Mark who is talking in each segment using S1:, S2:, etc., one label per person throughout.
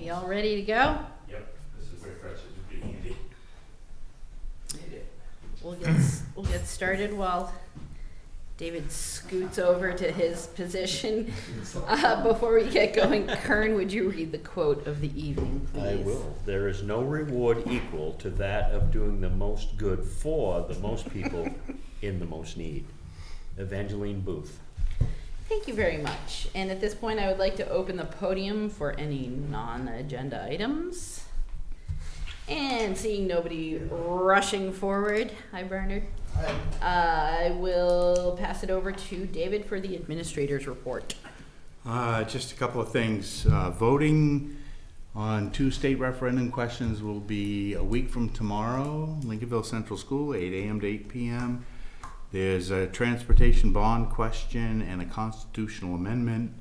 S1: We all ready to go?
S2: Yep, this is refreshing, it'd be handy.
S1: We'll get started while David scoots over to his position. Before we get going, Kern, would you read the quote of the evening, please?
S3: I will. There is no reward equal to that of doing the most good for the most people in the most need. Evangeline Booth.
S1: Thank you very much. And at this point, I would like to open the podium for any non-agenda items. And seeing nobody rushing forward, hi Bernard. I will pass it over to David for the administrator's report.
S4: Just a couple of things. Voting on 2 state referendum questions will be a week from tomorrow, Lincolnville Central School, 8 a.m. to 8 p.m. There's a transportation bond question and a constitutional amendment.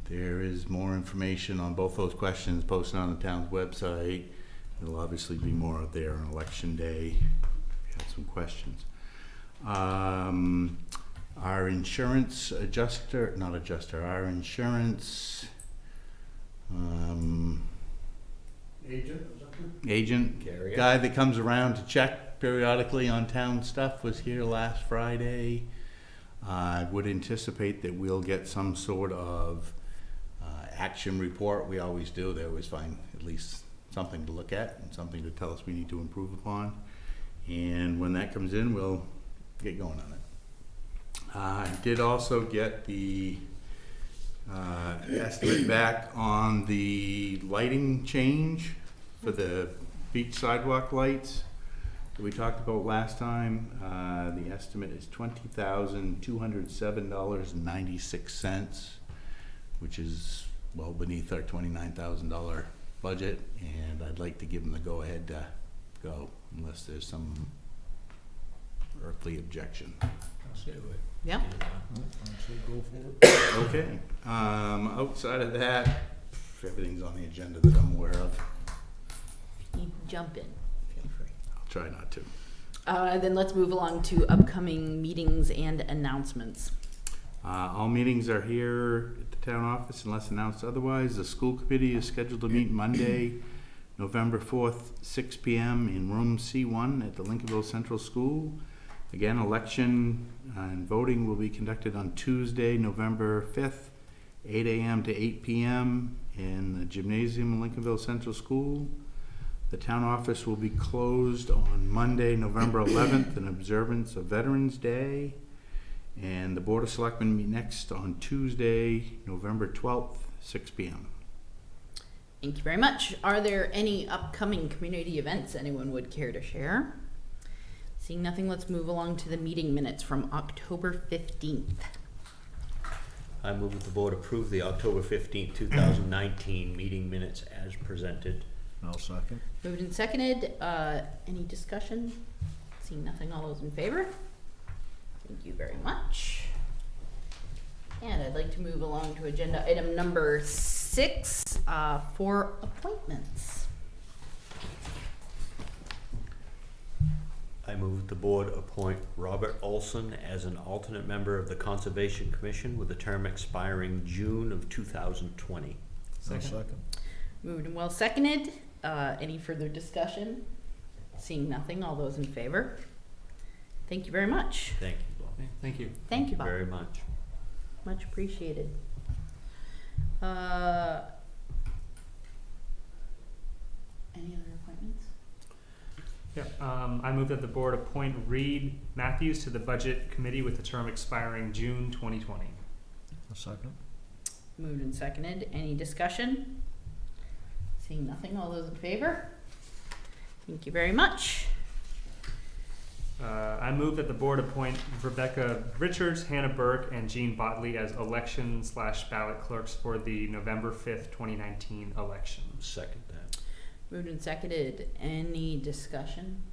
S4: There is more information on both those questions posted on the town's website. There'll obviously be more out there on election day. We have some questions. Our insurance our insurance agent
S3: Carrier.
S4: guy that comes around to check periodically on town stuff was here last Friday. I would anticipate that we'll get some sort of action report. We always do. They always find at least something to look at and something to tell us we need to improve upon. And when that comes in, we'll get going on it. I did also get the estimate back on the lighting change for the beach sidewalk lights that we talked about last time. The estimate is $20,207.96, which is well beneath our $29,000 budget, and I'd like to give them the go-ahead to go unless there's some earthly objection.
S1: Yeah.
S4: Okay. Outside of that, everything's on the agenda that I'm aware of.
S1: You jump in. Feel free.
S4: I'll try not to.
S1: Then let's move along to upcoming meetings and announcements.
S4: All meetings are here at the town office unless announced otherwise. The school committee is scheduled to meet Monday, November 4th, 6 p.m. in room C1 at the Lincolnville Central School. Again, election and voting will be conducted on Tuesday, November 5th, 8 a.m. to 8 p.m. in the gymnasium in Lincolnville Central School. The town office will be closed on Monday, November 11th in observance of Veterans Day. And the Board of Selectmen meet next on Tuesday, November 12th, 6 p.m.
S1: Thank you very much. Are there any upcoming community events anyone would care to share? Seeing nothing, let's move along to the meeting minutes from October 15th.
S3: I move that the board approve the October 15th, 2019 meeting minutes as presented.
S5: I'll second.
S1: Moved and seconded. Any discussion? Seeing nothing, all those in favor? Thank you very much. And I'd like to move along to agenda item number 6 for appointments.
S3: I move that the board appoint Robert Olson as an alternate member of the Conservation Commission with a term expiring June of 2020.
S5: I'll second.
S1: Moved and well seconded. Any further discussion? Seeing nothing, all those in favor? Thank you very much.
S3: Thank you, Bob.
S2: Thank you.
S1: Thank you, Bob.
S3: Very much.
S1: Much appreciated. Any other appointments?
S6: Yeah, I move that the board appoint Reed Matthews to the Budget Committee with the term expiring June 2020.
S5: I'll second.
S1: Moved and seconded. Any discussion? Seeing nothing, all those in favor? Thank you very much.
S6: I move that the board appoint Rebecca Richards, Hannah Burke, and Jean Botley as election/ballot clerks for the November 5th, 2019 election.
S3: Second that.
S1: Moved and seconded. Any discussion?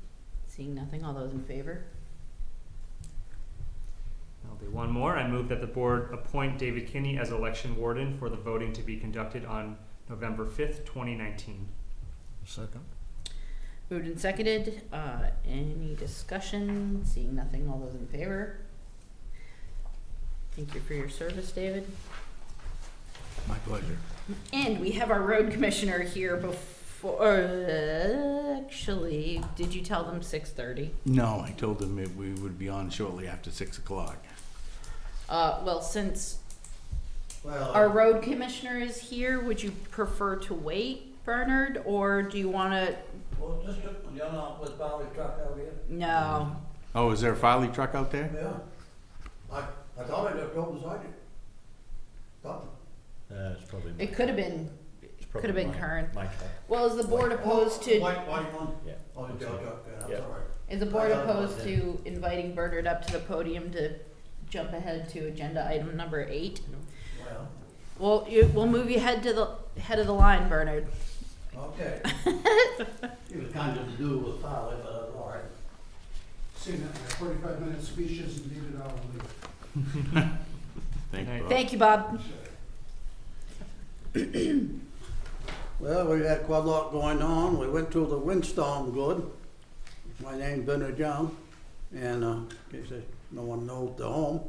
S1: Seeing nothing, all those in favor?
S6: I'll do one more. I move that the board appoint David Kinney as election warden for the voting to be conducted on November 5th, 2019.
S5: Second.
S1: Moved and seconded. Any discussion? Seeing nothing, all those in favor? Thank you for your service, David.
S4: My pleasure.
S1: And we have our road commissioner here before, actually, did you tell them 6:30?
S4: No, I told them we would be on shortly after 6 o'clock.
S1: Well, since
S7: Well,
S1: our road commissioner is here, would you prefer to wait, Bernard, or do you wanna,
S7: well, just, you're not with Valley Truck out here?
S1: no.
S4: Oh, is there a Farley truck out there?
S7: Yeah. I thought I just drove beside you. Thought.
S3: It's probably.
S1: It could have been,
S3: it's
S1: could have
S3: probably
S1: been
S3: my-
S1: current.
S3: My truck.
S1: Well, is the board opposed to,
S7: White one?
S3: Yeah.
S7: Oh, the truck, that's
S3: Yeah.
S7: all right.
S1: is the board
S7: I thought it
S1: opposed
S7: was
S1: to inviting Bernard up to the podium to jump ahead to agenda item number 8?
S7: Well,
S1: Well, we'll move you head of the line, Bernard.
S7: okay. He was kind of to do with Valley, but that's all right.
S8: Seen that, my 45-minute speech isn't needed, I'll leave.
S4: Thank you, Bob.
S1: Thank you, Bob.
S7: Well, we had quite a lot going on. We went through the windstorm good. My name's Bernard Young, and in case no one knows the home.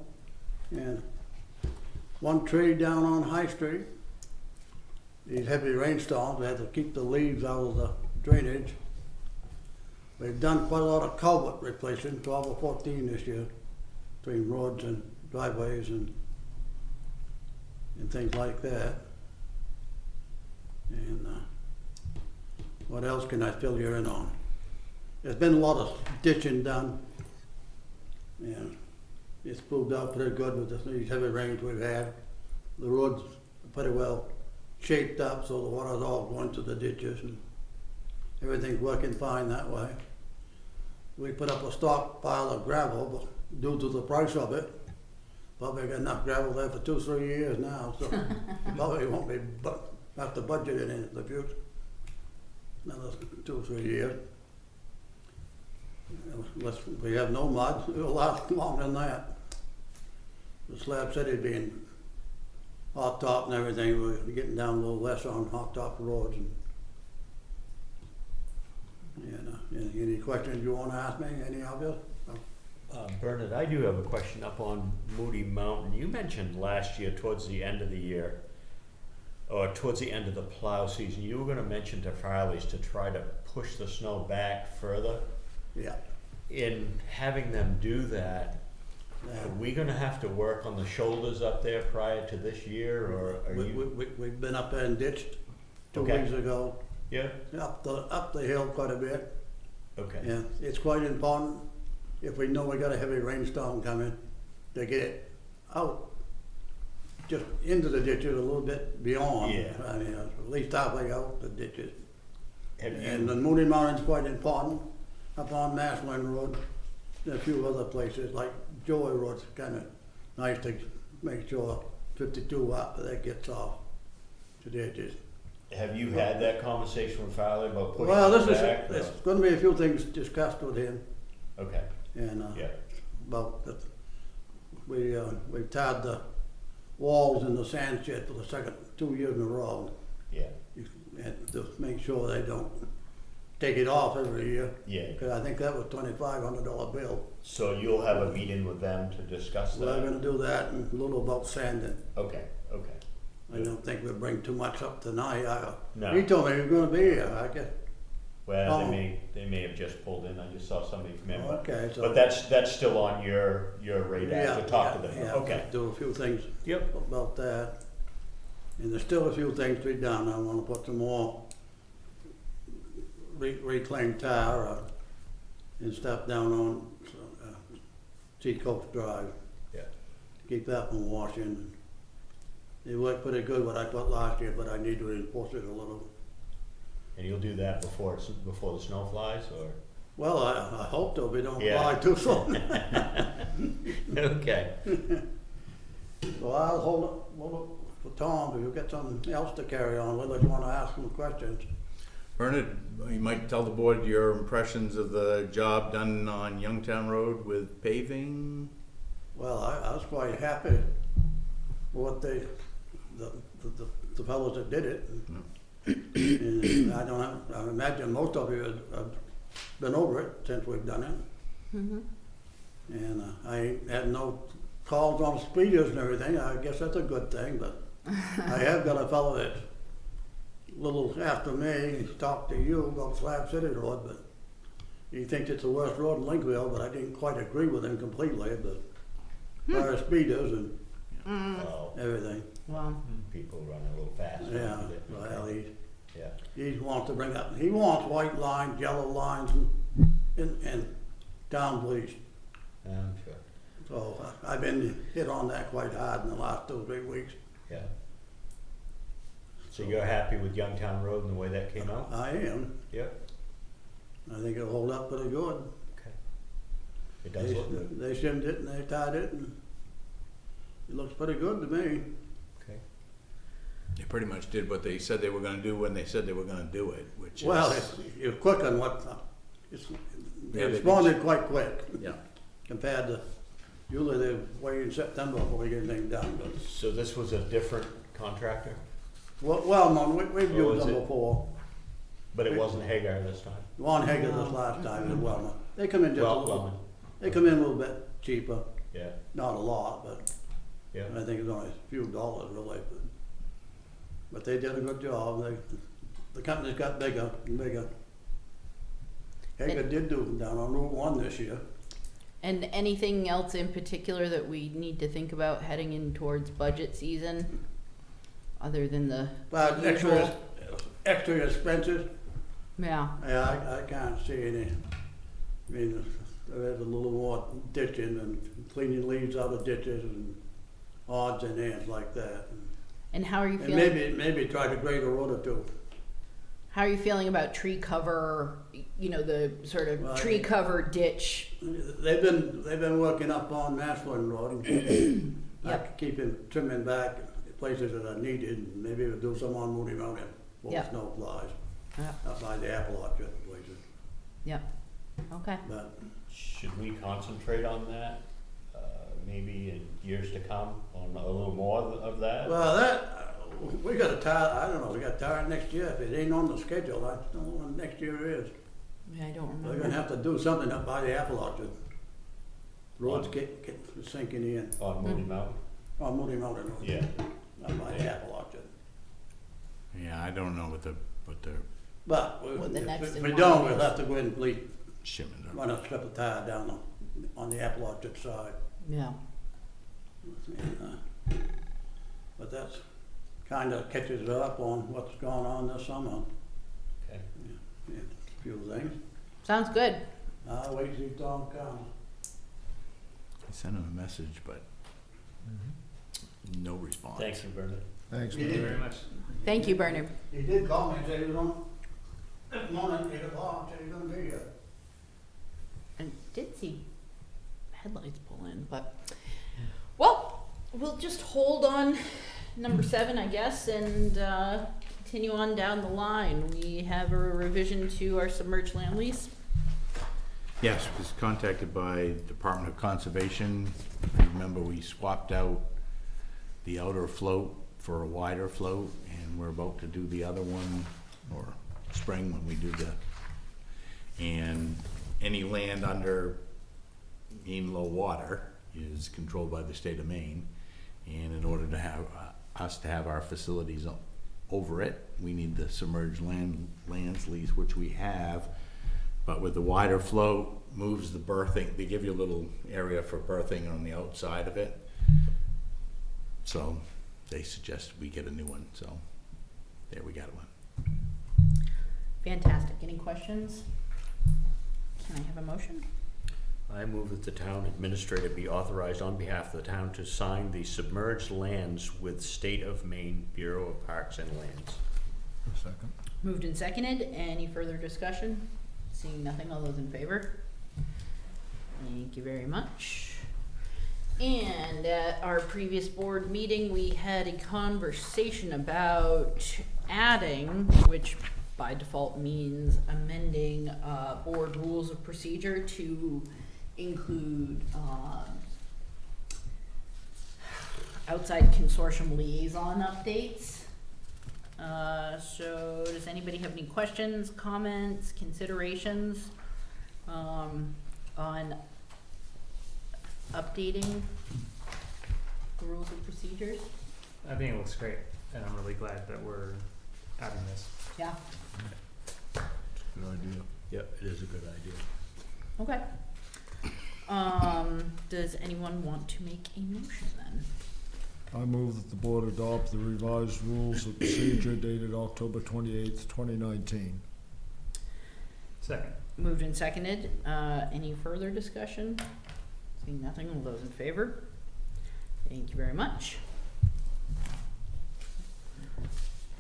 S7: And one tree down on High Street, these heavy rainstorms, we had to keep the leaves out of the drainage. We've done quite a lot of culvert replacing, 12 or 14 this year, between roads and driveways and things like that. And what else can I fill you in on? There's been a lot of ditching done, and it's proved out pretty good with these heavy rains we've had. The roads are pretty well shaped up, so the water's all going to the ditches, and everything's working fine that way. We put up a stockpile of gravel, but due to the price of it, probably got enough gravel there for 2-3 years now, so probably won't be have to budget it in the future. Another 2-3 years. Unless we have no mud, it'll last longer than that. The Slab City being hot top and everything, we're getting down a little less on hot top roads. And any questions you want to ask me, any of you?
S3: Bernard, I do have a question up on Moody Mountain. You mentioned last year towards the end of the year, or towards the end of the plow season, you were gonna mention to Farley's to try to push the snow back further.
S7: Yeah.
S3: In having them do that, are we gonna have to work on the shoulders up there prior to this year, or are you?
S7: We've been up there and ditched 2
S3: Okay.
S7: weeks ago,
S3: Yeah,
S7: up the hill quite a bit.
S3: okay.
S7: Yeah, it's quite important, if we know we got a heavy rainstorm coming, to get it out, just into the ditches a little bit beyond.
S3: Yeah.
S7: I mean, at least halfway out the ditches.
S3: Have
S7: And the
S3: you,
S7: Moody Mountain's quite important, up on Maslin Road, and a few other places, like Joey Road's kinda nice to make sure 52 up, that gets off to the edges.
S3: have you had that conversation with Farley about pushing
S7: Well,
S3: it
S7: this
S3: back?
S7: is, there's gonna be a few things discussed with him,
S3: Okay,
S7: and,
S3: yeah,
S7: about the, we've tied the walls in the sand shed for the second 2 years in a row.
S3: yeah,
S7: And to make sure they don't take it off every year,
S3: yeah.
S7: because I think that was $2,500 bill.
S3: So you'll have a meeting with them to discuss
S7: We're
S3: that?
S7: gonna do that and a little about sanding.
S3: Okay, okay.
S7: I don't think we'll bring too much up tonight.
S3: No.
S7: He told me he was gonna be here, I guess.
S3: Well,
S7: Oh.
S3: they may have just pulled in, I just saw somebody come in, but,
S7: Okay, so.
S3: but that's still on your radar to talk to them,
S7: Yeah,
S3: okay.
S7: do a few things
S3: Yep.
S7: about that. And there's still a few things to be done. I wanna put some more reclaimed tire and stuff down on Seacoast Drive.
S3: Yeah.
S7: Keep that from washing. It worked pretty good what I put last year, but I need to enforce it a little.
S3: And you'll do that before the snow flies, or?
S7: Well, I hope so, if it don't
S3: Yeah.
S7: fly too soon.
S3: Okay.
S7: So I'll hold it for Tom, if you get something else to carry on with, if you wanna ask him questions.
S4: Bernard, you might tell the board your impressions of the job done on Youngtown Road with paving?
S7: Well, I was quite happy with what the fellows that did it. And I imagine most of you have been over it since we've done it.
S1: Mm-hmm.
S7: And I ain't had no calls on speeders and everything. I guess that's a good thing, but I have got a fellow that's a little after me, he's talked to you about Slab City Road, but he thinks it's the worst road in Lincolnville, but I didn't quite agree with him completely, but as far as speeders and
S3: Oh,
S7: everything,
S1: Well,
S3: people run a little fast.
S7: yeah, well,
S3: Yeah,
S7: he wants to bring up, he wants white lines, yellow lines, and down bleach.
S3: I'm sure,
S7: So I've been hit on that quite hard in the last 2 or 3 weeks.
S3: yeah. So you're happy with Youngtown Road and the way that came out?
S7: I am.
S3: Yep.
S7: I think it'll hold up pretty good.
S3: Okay. It does look good.
S7: They shimmed it and they tied it, and it looks pretty good to me.
S3: Okay.
S4: They pretty much did what they said they were gonna do when they said they were gonna do it, which is.
S7: Well, it's quick on what, it's,
S4: Yeah,
S7: they
S4: they
S7: responded quite quick
S4: Yeah.
S7: compared to, usually they wait in September before we get anything done, but.
S3: So this was a different contractor,
S7: Well, no, we've
S3: Or
S7: used
S3: was
S7: them
S3: it-
S7: before.
S3: but it wasn't Hagar this time?
S7: Ron Hager this last time as well. They come in just a
S3: Well,
S7: little,
S3: Wellman.
S7: they come in a little bit cheaper,
S3: Yeah,
S7: not a lot, but
S3: yeah.
S7: I think it's only a few dollars really. But they did a good job. The company's got bigger and bigger. Hager did do them down on Route 1 this year.
S1: and anything else in particular that we need to think about heading in towards budget season? Other than the
S7: But
S1: usual?
S7: extra expenses,
S1: Yeah,
S7: I can't see any. I mean, there's a little more ditching and cleaning leaves out of ditches and odds and ends like that.
S1: and how are you
S7: And
S1: feeling?
S7: maybe try to grade a road or two.
S1: How are you feeling about tree cover, you know, the sort of
S7: Well, I
S1: tree
S7: think-
S1: cover ditch?
S7: They've been working up on Maslin Road. I
S1: Yep.
S7: keep him trimming back places that are needed, and maybe we'll do some on Moody Mountain before
S1: Yep.
S7: snow flies,
S1: Yep.
S7: up by the apple orchard places.
S1: Yep, okay.
S7: But
S3: Should we concentrate on that, maybe in years to come, on a little more of that?
S7: well, we got to tire. I don't know. We got to tire it next year. If it ain't on the schedule, I don't know when next year is.
S1: Yeah, I don't
S7: We're
S1: remember.
S7: gonna have to do something up by the apple orchard. Roads get sinking in
S3: On Moody Mountain?
S7: on Moody Mountain Road.
S3: Yeah.
S7: Up by the apple orchard.
S4: Yeah, I don't know what the
S7: But
S1: Well, the next
S7: if
S1: in
S7: we
S1: line
S7: don't, we'll
S1: is-
S7: have to go in and bleed.
S4: shipment of.
S7: Run a strip of tire down on the apple orchard side.
S1: Yeah,
S7: And, but that's kinda catches it up on what's going on this summer.
S3: Okay.
S7: Yeah, a few things.
S1: sounds good.
S7: I'll wait till Tom comes.
S4: I sent him a message, but no response.
S3: Thank you, Bernard.
S5: Thanks,
S7: Yeah.
S6: Thank you
S5: Bernard.
S6: very much.
S1: Thank you, Bernard.
S7: He did call me and say he was on, this morning, 8 o'clock, said he's gonna be here.
S1: I did see headlights pull in, but, well, we'll just hold on number 7, I guess, and continue on down the line. We have a revision to our submerged land lease.
S4: Yes, was contacted by Department of Conservation. Remember, we swapped out the outer float for a wider float, and we're about to do the other one, or spring when we do and any land under mean low water is controlled by the state of Maine. And in order to have us to have our facilities over it, we need the submerged lands lease, which we have. But with the wider float, moves the berthing, they give you a little area for berthing on the outside of it. So they suggest we get a new one, so there we got one.
S1: Fantastic. Any questions? Can I have a motion?
S3: I move that the town administrator be authorized on behalf of the town to sign the submerged lands with State of Maine Bureau of Parks and Lands.
S5: A second.
S1: Moved and seconded. Any further discussion? Seeing nothing, all those in favor? Thank you very much. And at our previous board meeting, we had a conversation about adding, which by default means amending, board rules of procedure to include, outside consortium liaison updates. So does anybody have any questions, comments, considerations, on updating the rules of procedures?
S6: I think it looks great, and I'm really glad that we're adding this.
S1: Yeah,
S5: Good idea.
S3: Yep, it is a good idea.
S1: okay. Does anyone want to make a motion then?
S5: I move that the board adopt the revised rules of procedure dated October 28th, 2019.
S6: Second.
S1: Moved and seconded. Any further discussion? Seeing nothing, all those in favor? Thank you very much.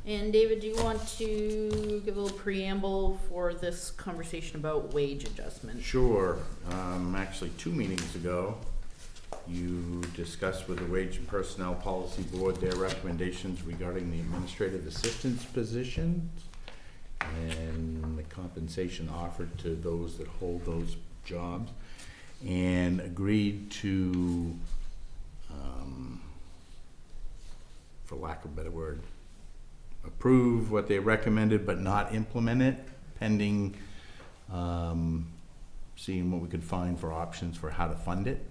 S1: And David, do you want to give a little preamble for this conversation about wage adjustment?
S4: Sure. Actually, 2 meetings ago, you discussed with the Wage and Personnel Policy Board their recommendations regarding the administrative assistance positions and the compensation offered to those that hold those jobs, and agreed to, for lack of a better word, approve what they recommended but not implement it, pending seeing what we could find for options for how to fund it.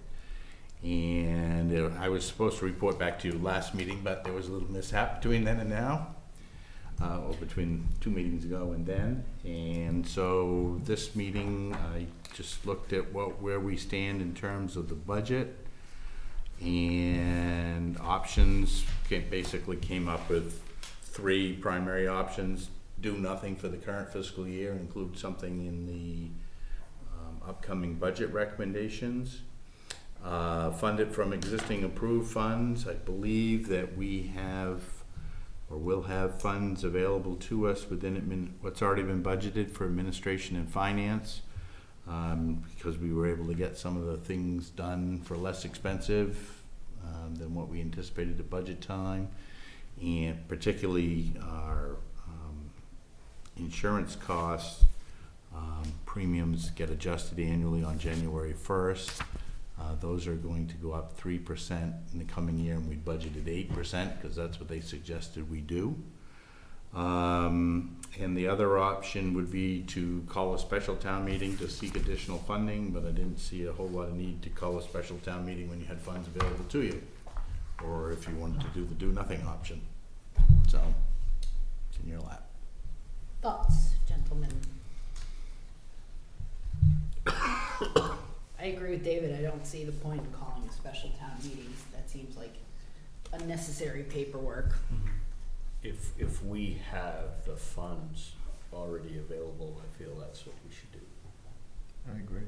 S4: And I was supposed to report back to you last meeting, but there was a little mishap between then and now, or between 2 meetings ago and then. And so this meeting, I just looked at where we stand in terms of the budget, and options basically came up with 3 primary options: do nothing for the current fiscal year, include something in the upcoming budget recommendations, fund it from existing approved funds. I believe that we have or will have funds available to us within what's already been budgeted for administration and finance, because we were able to get some of the things done for less expensive than what we anticipated at budget time. And particularly our insurance costs, premiums get adjusted annually on January 1st. Those are going to go up 3% in the coming year, and we budgeted 8% because that's what they suggested we do. And the other option would be to call a special town meeting to seek additional funding, but I didn't see a whole lot of need to call a special town meeting when you had funds available to you, or if you wanted to do the do nothing option. So it's in your lap.
S1: Thoughts, gentlemen? I agree with David. I don't see the point in calling a special town meeting. That seems like unnecessary paperwork.
S3: If we have the funds already available, I feel that's what we should do.
S5: I agree.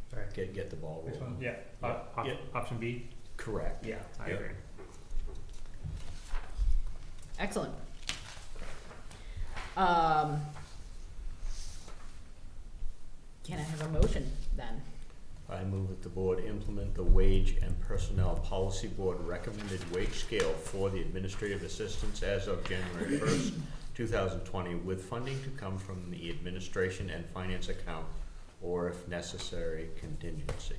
S6: Sorry.
S3: Get the ball
S6: Which one?
S3: rolling.
S6: Yeah.
S3: Yeah.
S6: Option B.
S3: Correct.
S6: Yeah, I
S3: Yeah.
S6: agree.
S1: Excellent. Can I have a motion then?
S3: I move that the board implement the Wage and Personnel Policy Board recommended wage scale for the administrative assistants as of January 1st, 2020, with funding to come from the administration and finance account, or if necessary, contingency.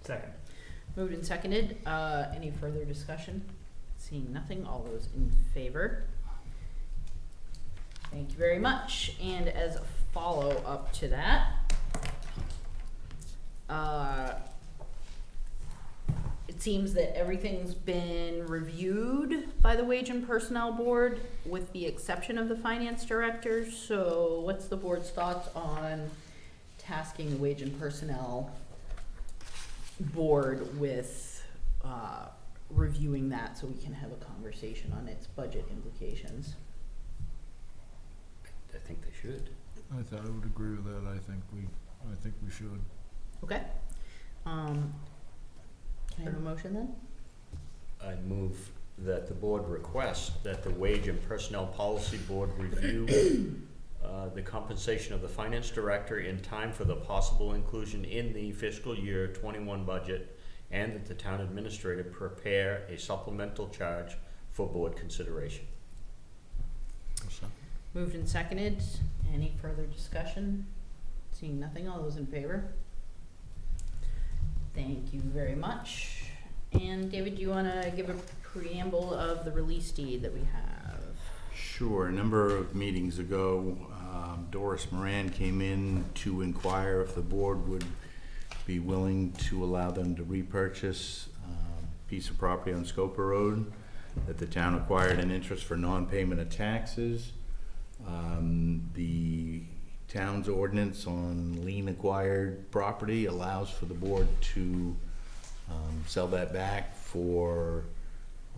S6: Second.
S1: Moved and seconded. Any further discussion? Seeing nothing, all those in favor? Thank you very much. And as a follow-up to that, it seems that everything's been reviewed by the Wage and Personnel Board, with the exception of the Finance Director. So what's the board's thoughts on tasking the Wage and Personnel Board with reviewing that so we can have a conversation on its budget implications?
S3: I think they should.
S5: I would agree with that. I think we should.
S1: Okay. Can I have a motion then?
S3: I move that the board request that the Wage and Personnel Policy Board review the compensation of the finance director in time for the possible inclusion in the fiscal year 21 budget, and that the town administrator prepare a supplemental charge for board consideration.
S1: Moved and seconded. Any further discussion? Seeing nothing, all those in favor? Thank you very much. And David, do you want to give a preamble of the release deed that we have?
S4: Sure. A number of meetings ago, Doris Moran came in to inquire if the board would be willing to allow them to repurchase piece of property on Scoper Road that the town acquired an interest for non-payment of taxes. The town's ordinance on lien acquired property allows for the board to sell that back or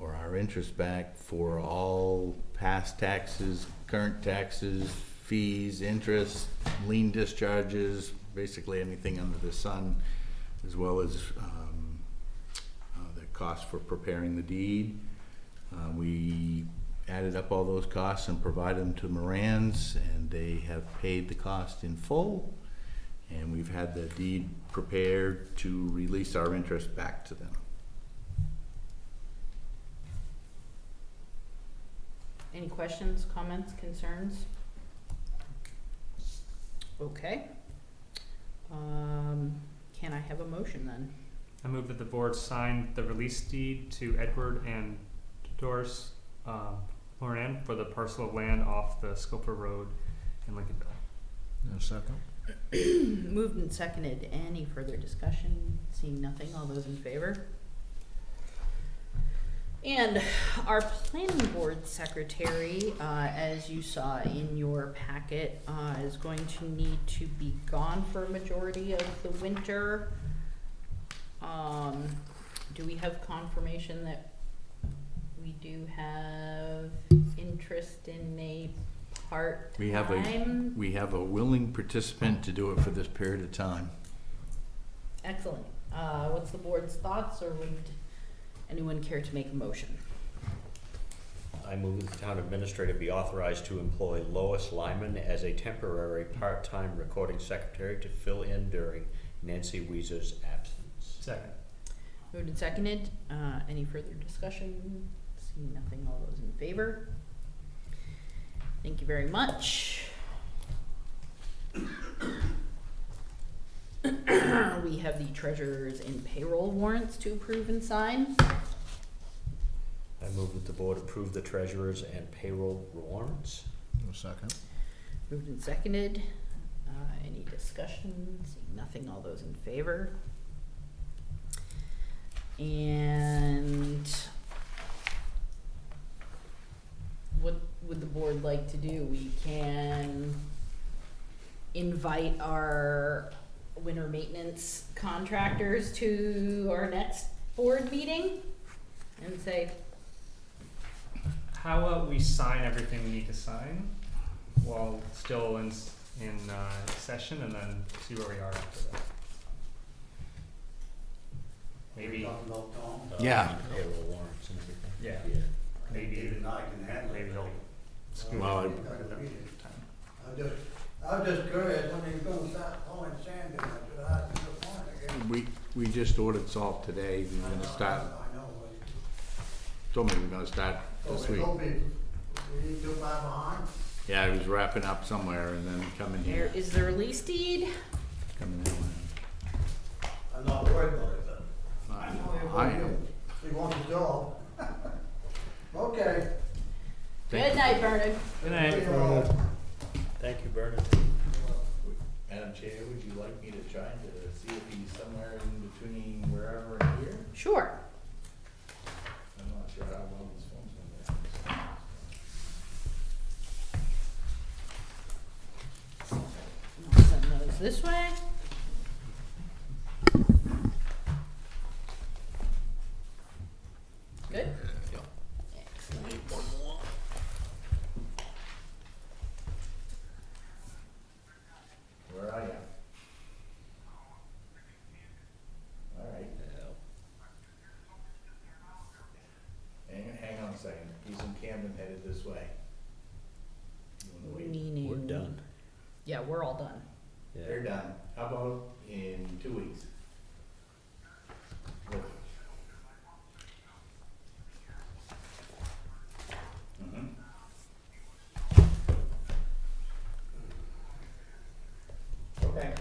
S4: our interest back for all past taxes, current taxes, fees, interest, lien discharges, basically anything under the sun, as well as the cost for preparing the deed. We added up all those costs and provided them to Moran's, and they have paid the cost in full, and we've had the deed prepared to release our interest back to them.
S1: Any questions, comments, concerns? Okay. Can I have a motion then?
S6: I move that the board sign the release deed to Edward and Doris Moran for the parcel of land off the Scoper Road in Lincolnville.
S5: A second.
S1: Moved and seconded. Any further discussion? Seeing nothing, all those in favor? And our planning board secretary, as you saw in your packet, is going to need to be gone for a majority of the winter. Do we have confirmation that we do have interest in a part-time?
S4: We have a willing participant to do it for this period of time.
S1: Excellent. What's the board's thoughts, or would anyone care to make a motion?
S3: I move that the town administrator be authorized to employ Lois Lyman as a temporary part-time recording secretary to fill in during Nancy Weezer's absence.
S6: Second.
S1: Moved and seconded. Any further discussion? Seeing nothing, all those in favor? Thank you very much. We have the treasurer's and payroll warrants to approve and sign.
S3: I move that the board approve the treasurer's and payroll warrants.
S5: A second.
S1: Moved and seconded. Any discussion? Seeing nothing, all those in favor? And what would the board like to do? We can invite our winter maintenance contractors to our next board meeting and say,
S6: How about we sign everything we need to sign while still in session, and then see where we are after that. Maybe,
S7: Talking about Tom.
S4: Yeah.
S3: Payroll warrants and everything.
S6: yeah, maybe,
S7: David and I can handle it.
S6: maybe he'll scoot
S4: Well,
S6: it.
S7: I was just curious when he was gonna start pouring sand in, I said, I think it's fine, I guess.
S4: We just ordered salt today. We're gonna start,
S7: I know,
S4: told me we're gonna start
S7: but.
S4: this week.
S7: We need too far behind.
S4: Yeah, he was wrapping up somewhere and then coming
S1: there
S4: here.
S1: is the release deed.
S4: Coming that way.
S7: I'm not worried about it, but.
S4: I am.
S7: He wants a job. Okay.
S1: Good night, Bernard.
S6: Good night.
S7: See you all.
S3: Thank you, Bernard.
S4: Madam Chair, would you like me to try to see if he's somewhere in between wherever and here?
S1: Sure.
S4: I'm not sure how well this phone's gonna work.
S1: I'll send those this way. Good? Excellent.
S4: Where are you? All right. Hang on a second. He's in Camden headed this way. You wanna wait?
S1: Meaning.
S3: We're done.
S1: Yeah, we're all done.
S3: Yeah.
S4: They're done. How about in 2 weeks? Look. Mhm. Okay.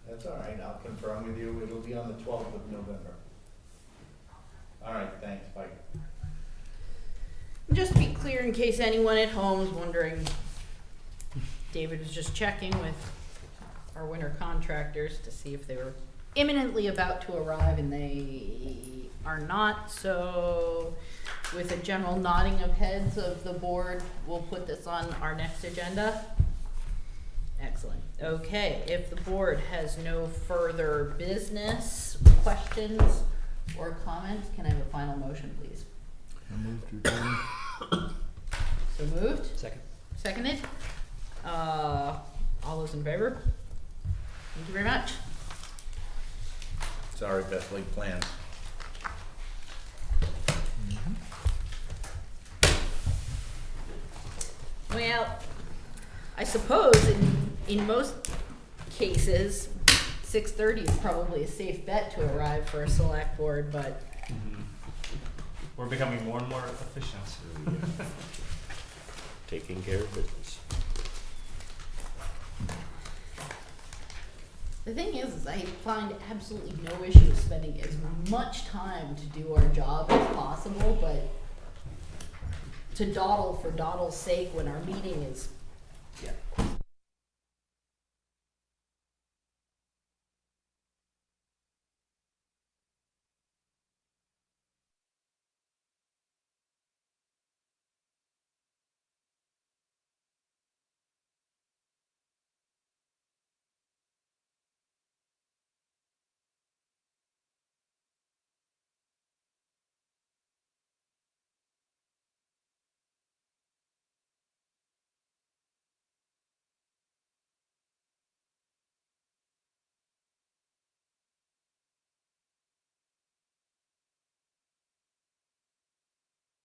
S4: That's all right. I'll confirm with you. It'll be on the 12th of November. All right, thanks. Bye.
S1: Just to be clear, in case anyone at home is wondering, David was just checking with our winter contractors to see if they were imminently about to arrive and they are not, so with a general nodding of heads of the board, we'll put this on our next agenda. Excellent. Okay, if the board has no further business, questions, or comments, can I have a final motion, please?
S5: I move to adjourn.
S1: So moved?
S3: Second.
S1: Seconded? All those in favor? Thank you very much.
S2: Sorry, Beth laid plans.
S1: Well, I suppose in most cases, 6:30 is probably a safe bet to arrive for a select board, but
S6: We're becoming more and more efficient.
S3: Taking care of business.
S1: the thing is I find absolutely no issue spending as much time to do our job as possible, but to dawdle for dawdle's sake when our meeting is